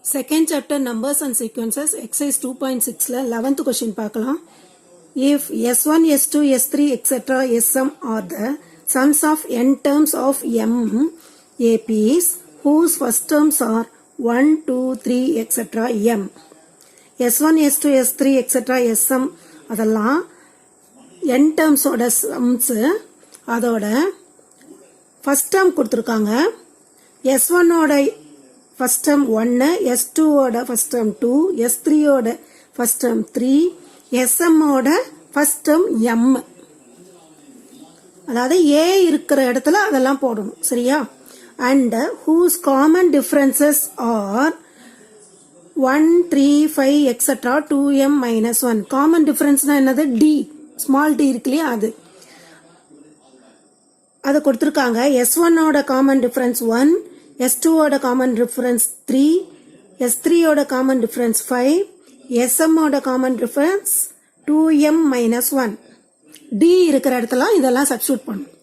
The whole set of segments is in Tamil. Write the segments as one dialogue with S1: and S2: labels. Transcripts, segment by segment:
S1: Second chapter numbers and sequences exercise 2.6 ல 11th question பார்க்கலாம். If S1, S2, S3 etc. Sm are the sums of n terms of m APs whose first terms are 1, 2, 3 etc. m. S1, S2, S3 etc. Sm அதெல்லாம் n terms ஓட sums அதோட first term கொடுத்திருக்காங்க. S1 ஓட first term 1, S2 ஓட first term 2, S3 ஓட first term 3, SM ஓட first term M. அதாவது A இருக்கிற இடத்துல அதெல்லாம் போடணும் சரியா? And whose common differences are 1, 3, 5 etc. 2m minus 1. Common difference என்னது? D. Small d இருக்குல்லையா அது. அதை கொடுத்திருக்காங்க. S1 ஓட common difference 1, S2 ஓட common difference 3, S3 ஓட common difference 5, SM ஓட common difference 2m minus 1. D இருக்கிற இடத்துல இதெல்லாம் substitute பண்ணும்.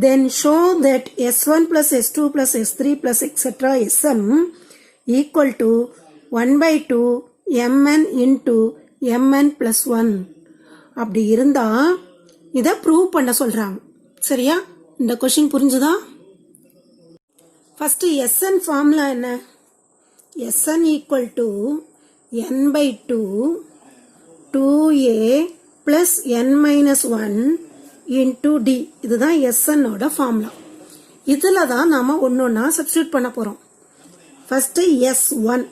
S1: Then show that S1 plus S2 plus S3 plus etc. SM equal to 1 by 2 mn into mn plus 1. அப்படி இருந்தா இதை ப்ரூவ் பண்ண சொல்றாங்க சரியா? இந்த கொஸ்டின் புரிஞ்சுதா? ஃபர்ஸ்ட் Sn ஃபார்முலா என்ன? Sn equal to n by 2 2a plus n minus 1 into d. இதுதான் Sn ஓட ஃபார்முலா. இதுல தான் நாம ஒன்னொன்னா சப்ஸ்டிட்யூட் பண்ண போறோம். ஃபர்ஸ்ட் S1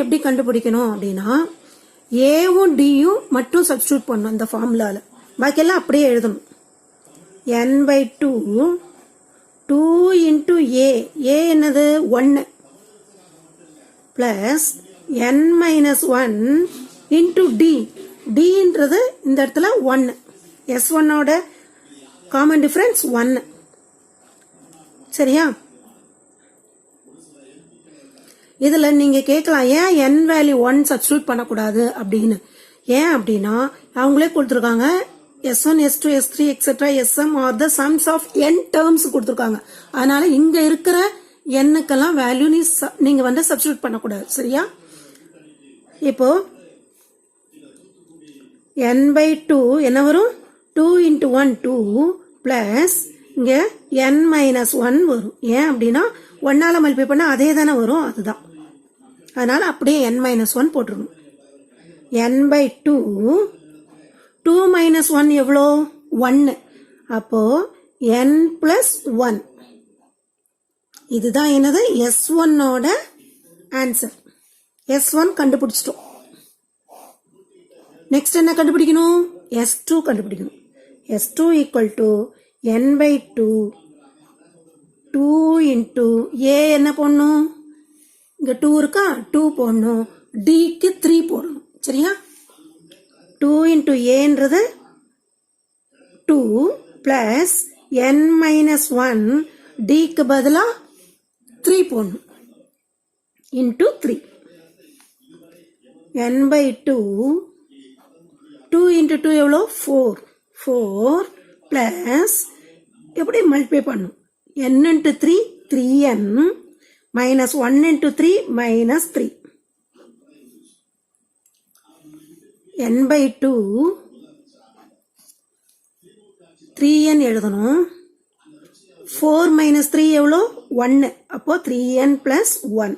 S1: எப்படி கண்டுபிடிக்கணும் அப்படின்னா ஏவும் டியும் மட்டும் சப்ஸ்டிட்யூட் பண்ணணும் இந்த ஃபார்முலால. பாக்கியெல்லாம் அப்படியே எழுதணும். n by 2 2 into a என்னது 1 plus n minus 1 into d ன்றது இந்த இடத்துல 1. S1 ஓட காமன் டிஃபரன்ஸ் 1 சரியா? இதுல நீங்க கேட்கலாம் ஏன் n வேல்யூ 1 சப்ஸ்டிட்யூட் பண்ணக்கூடாது அப்படின்னு. ஏன் அப்படின்னா அவங்களே கொடுத்துருக்காங்க S1, S2, S3 etc. Sm are the sums of n terms கொடுத்திருக்காங்க. அதனால இங்க இருக்கிற nக்கெல்லாம் வேல்யூ நீங்க வந்து சப்ஸ்டிட்யூட் பண்ணக்கூடாது சரியா? இப்போ n by 2 என்ன வரும்? 2 into 1 2 plus இங்க n minus 1 வரும். ஏன் அப்படின்னா 1ஆல மல்டிப்ளை பண்ணா அதே தானே வரும், அதுதான். அதனால அப்படியே n minus 1 போட்டுருணும். n by 2 2 minus 1 எவ்வளோ? 1. அப்போ n plus 1. இதுதான் என்னது? S1 ஓட ஆன்சர். S1 கண்டுபிடிச்சிட்டோம். நெக்ஸ்ட் என்ன கண்டுபிடிக்கணும்? S2 கண்டுபிடிக்கணும். S2 equal to n by 2 2 into a என்ன போடணும்? இங்க 2 இருக்கா? 2 போடணும். dக்கு 3 போடணும் சரியா? 2 into aன்றது 2 plus n minus 1 dக்கு பதிலா 3 போடணும் into 3. n by 2 2 into 2 எவ்வளோ? 4 plus எப்படி மல்டிப்ளை பண்ணும்? n into 3 3n minus 1 into 3 minus 3. n by 2 3n எழுதணும். 4 minus 3 எவ்வளோ? 1. அப்போ 3n plus 1.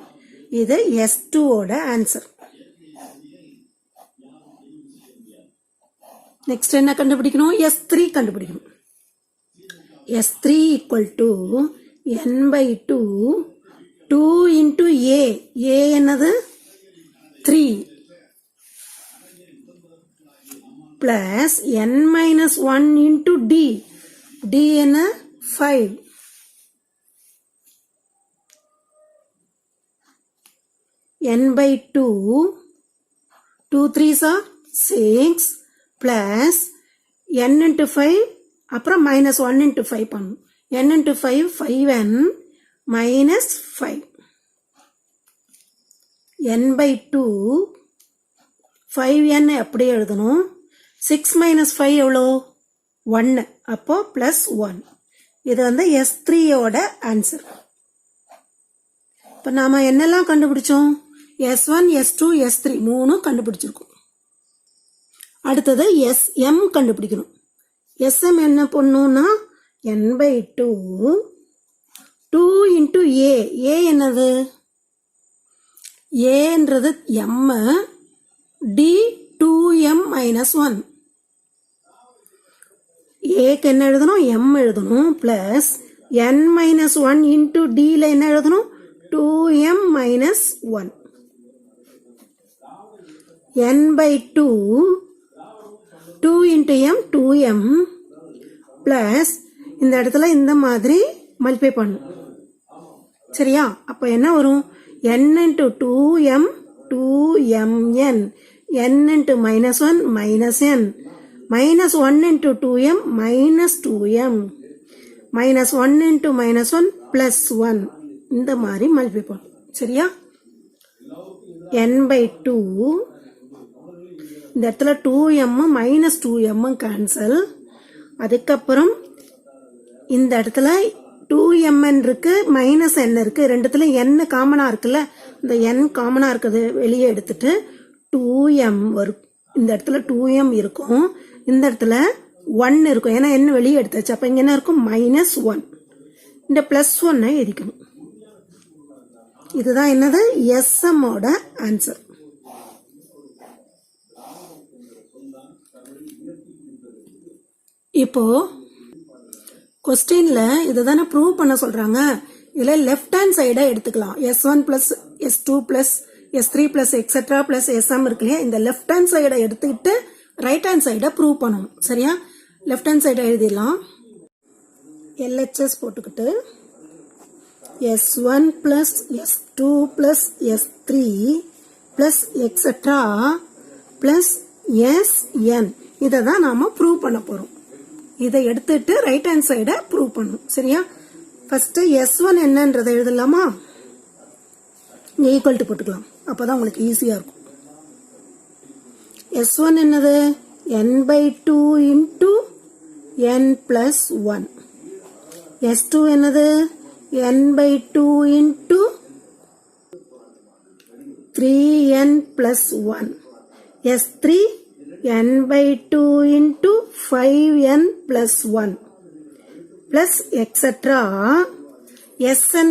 S1: இது S2 ஓட ஆன்சர். நெக்ஸ்ட் என்ன கண்டுபிடிக்கணும்? S3 கண்டுபிடிக்கணும். S3 equal to n by 2 2 into a என்னது? 3 plus n minus 1 into d என்ன? 5. n by 2 2 3s are 6 plus n into 5 அப்புறம் minus 1 into 5 பண்ணும். n into 5 5n minus 5. n by 2 5n அப்படியே எழுதணும். 6 minus 5 எவ்வளோ? 1. அப்போ plus 1. இது வந்து S3 ஓட ஆன்சர். இப்போ நாம என்னெல்லாம் கண்டுபிடிச்சோம்? S1, S2, S3 மூணும் கண்டுபிடிச்சிருக்கோம். அடுத்தது SM கண்டுபிடிக்கணும். SM என்ன பண்ணும்னா n/2 2 into A. A என்னது? Aன்றது M D 2M minus 1. Aக்கு என்ன எழுதணும்? M எழுதணும் plus n minus 1 into Dல என்ன எழுதணும்? 2M minus 1. n/2 2 into M 2M plus இந்த இடத்துல இந்த மாதிரி மல்டிப்ளை பண்ணும். சரியா? அப்ப என்ன வரும்? n into 2M 2mn n into minus 1 minus n minus 1 into 2M minus 2M minus 1 into minus 1 plus 1 இந்த மாதிரி மல்டிப்ளை பண்ணும். சரியா? n/2 இந்த இடத்துல 2m minus 2m கேன்சல். அதுக்கப்புறம் இந்த இடத்துல 2mn இருக்கு மைனஸ் n இருக்கு. ரெண்டுத்துல n காமனா இருக்குல்ல, இந்த n காமனா இருக்குது வெளியே எடுத்துட்டு 2m வரும். இந்த இடத்துல 2m இருக்கும், இந்த இடத்துல 1 இருக்கும். ஏன்னா n வெளியே எடுத்தாச்சு. அப்ப இங்க என்ன இருக்கும்? -1. இந்த +1 எரிக்கணும். இதுதான் என்னது? SM ஓட ஆன்சர். இப்போ கொஸ்டின்ல இதுதானே ப்ரூவ் பண்ண சொல்றாங்க. இதுல லெஃப்ட் ஹேண்ட் சைடை எடுத்துக்கலாம். S1 plus S2 plus S3 plus etcetera plus SM இருக்கு இல்லையா? இந்த லெஃப்ட் ஹேண்ட் சைடை எடுத்துக்கிட்டு ரைட் ஹேண்ட் சைடை ப்ரூவ் பண்ணணும். சரியா? லெஃப்ட் ஹேண்ட் சைடை எழுதிடலாம். LHS போட்டுக்கிட்டு S1 plus S2 plus S3 plus etcetera plus SN இதை தான் நாம ப்ரூவ் பண்ண போறோம். இதை எடுத்துட்டு ரைட் ஹேண்ட் சைடை ப்ரூவ் பண்ணணும். சரியா? ஃபர்ஸ்ட் S1 என்னன்றதை எழுதலாமா? ஈக்குவல் டு போட்டுக்கலாம். அப்பதான் உங்களுக்கு ஈஸியா இருக்கும். S1 என்னது? n/2 into n plus 1. S2 என்னது? n/2 into 3n plus 1. S3 n/2 into 5n plus 1 plus etc. Sn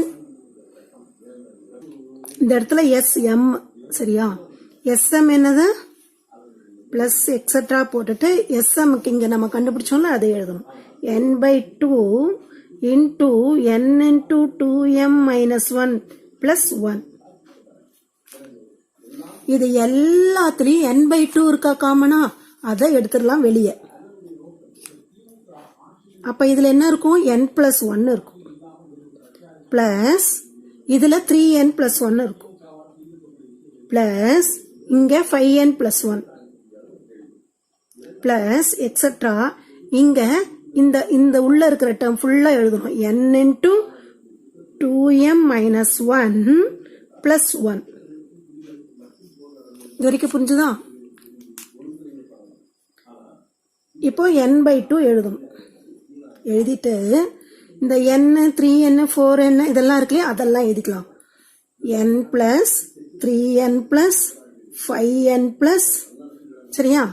S1: இந்த இடத்துல SM. சரியா? SM என்னது? plus etc. போட்டுட்டு SMக்கு இங்க நம்ம கண்டுபிடிச்சோம்ல அதை எழுதணும். n/2 into n into 2m minus 1 plus 1. இது எல்லாத்துலயும் n/2 இருக்கா காமனா? அதை எடுத்துடலாம் வெளியே. அப்ப இதுல என்ன இருக்கும்? n plus 1 இருக்கும். பிளஸ் இதுல 3n plus 1 இருக்கும். பிளஸ் இங்க 5n plus 1 பிளஸ் எக்ஸெட்ரா. இங்க இந்த உள்ள இருக்கிற டேர்ம் ஃபுல்லா எழுதணும். n into 2m minus 1 plus 1. இது வரைக்கும் புரிஞ்சுதா? இப்போ n/2 எழுதணும். எழுதிட்டு இந்த n 3n 4n இதெல்லாம் இருக்குல்லையா, அதெல்லாம் எழுதிக்கலாம். n plus 3n plus 5n plus. சரியா?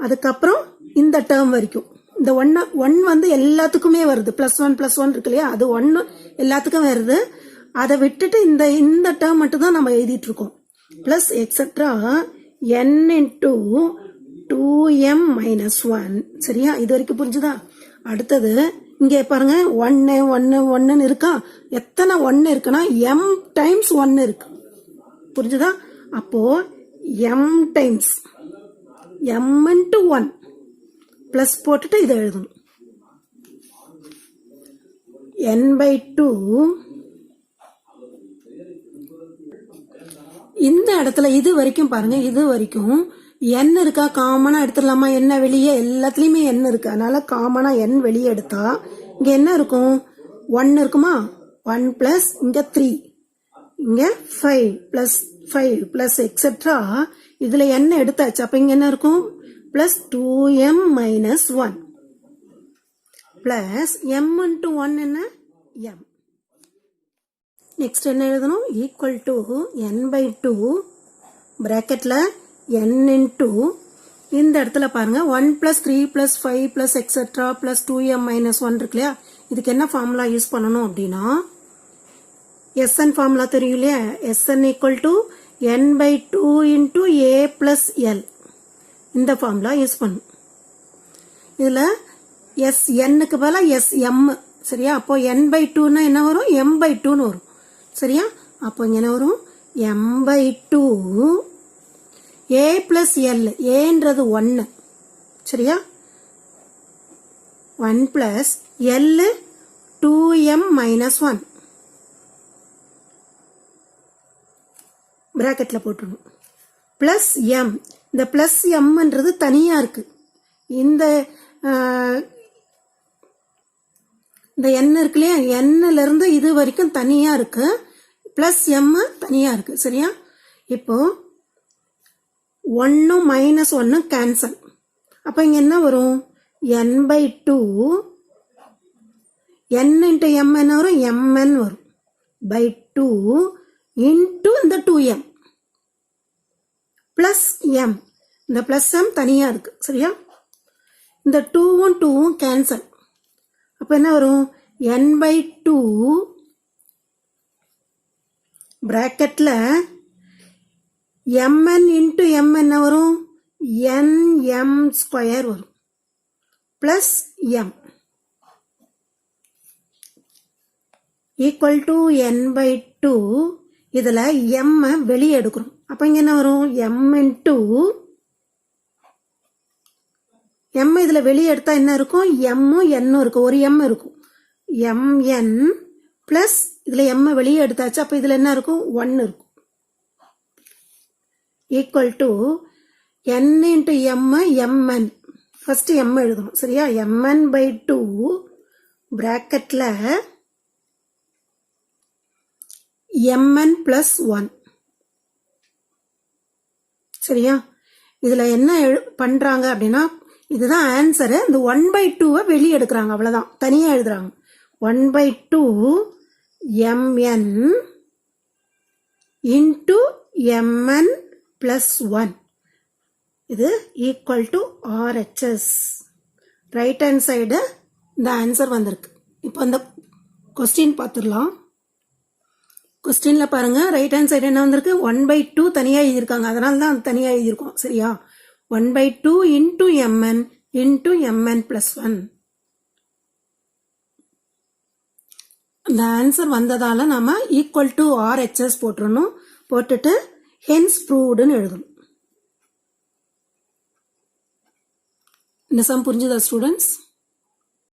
S1: அதுக்கப்புறம் இந்த டேர்ம் வரைக்கும் இந்த 1 வந்து எல்லாத்துக்குமே வருது. +1 இருக்கு இல்லையா, அது 1 எல்லாத்துக்கும் வருது. அதை விட்டுட்டு இந்த டேர்ம் மட்டும் தான் நம்ம எழுதிட்டு இருக்கோம். Plus etcetera n into 2m minus 1. சரியா? இது வரைக்கும் புரிஞ்சுதா? அடுத்தது இங்க பாருங்க 1 இருக்கா? எத்தனை 1 இருக்குன்னா m times 1 இருக்கு. புரிஞ்சுதா? அப்போ m times m into 1 plus போட்டுட்டு இதை எழுதணும். n/2 இந்த இடத்துல இது வரைக்கும் பாருங்க, இது வரைக்கும் n இருக்கா? காமனா எடுத்துடலாமா? என்ன வெளியே எல்லாத்துலயுமே n இருக்கு. அதனால காமனா n வெளியே எடுத்தா இங்க என்ன இருக்கும்? 1 இருக்குமா? 1 பிளஸ் இங்க 3 இங்க 5 பிளஸ் 5 பிளஸ் எக்ஸெட்ரா. இதுல n எடுத்தாச்சு. அப்ப இங்க என்ன இருக்கும்? Plus 2m minus 1 plus m into 1 என்ன? m. நெக்ஸ்ட் என்ன எழுதணும், equal to n/2 பிராக்கெட்டில் n into இந்த இடத்துல பாருங்க 1 + 3 + 5 + எக்ஸெட்ரா + 2m - 1 இருக்கு இல்லையா, இதுக்கு என்ன ஃபார்முலா யூஸ் பண்ணணும் அப்படின்னா Sn ஃபார்முலா தெரியும் இல்லையா, Sn equal to n/2 into a + l, இந்த ஃபார்முலா யூஸ் பண்ணணும். இதில் Snக்கு பதிலாக Sm, சரியா? அப்போ n/2ன்னா என்ன வரும், m/2ன்னு வரும், சரியா? அப்போ இங்கே என்ன வரும், m/2 a + l, ஏன்றது 1, சரியா? 1 + l 2m - 1 பிராக்கெட்ல போட்டுருணும். பிளஸ் m, இந்த பிளஸ் mன்றது தனியா இருக்கு. இந்த n இருக்கு இல்லையா, nல இருந்து இது வரைக்கும் தனியா இருக்கு, பிளஸ் m தனியா இருக்கு, சரியா? இப்போ 1 - 1 கேன்சல். அப்ப இங்க என்ன வரும், n/2 n இன்ட்டு m என்ன வரும், mn வரும், by 2 இன்ட்டு இந்த 2m பிளஸ் m, இந்த பிளஸ் m தனியா இருக்கு, சரியா? இந்த 2வும் 2வும் கேன்சல். அப்ப என்ன வரும், n/2 பிராக்கெட்ல mn இன்ட்டு m என்ன வரும், nm² வரும், plus m equal to n/2. இதுல m வெளியே எடுக்கிறோம். அப்ப இங்க என்ன வரும், m இன்ட்டு m இதுல வெளியே எடுத்தா என்ன இருக்கும், m n இருக்கும், ஒரு m இருக்கும், mn பிளஸ் இதுல m வெளியே எடுத்தாச்சு, அப்ப இதுல என்ன இருக்கும், 1 இருக்கும், equal to n into m mn. First m எழுதணும், சரியா? mn/2 பிராக்கெட்ல mn plus 1, சரியா? இதுல என்ன பண்றாங்க அப்படின்னா, இதுதான் ஆன்சரு, இந்த 1/2 வெளியே எடுக்கிறாங்க, அவ்வளவுதான், தனியா எழுதுறாங்க. 1/2 mn இன்டு mn plus 1, இது equal to RHS. Right hand side இந்த ஆன்சர் வந்திருக்கு. இப்போ அந்த கொஸ்டின் பார்த்துடலாம். கொஸ்டின்ல பாருங்க, ரைட் ஹேண்ட் சைடு என்ன வந்திருக்கு, 1/2 தனியா எழுதியிருக்காங்க, அதனால தான் தனியா எழுதியிருக்கோம், சரியா? 1/2 into mn into mn plus 1. அந்த ஆன்சர் வந்ததால நாம ஈக்குவல் டு RHS போட்டுறணும், போட்டுட்டு ஹென்ஸ் ப்ரூவ்டுன்னு எழுதணும். இந்த சம் புரிஞ்சுதா ஸ்டூடெண்ட்ஸ்?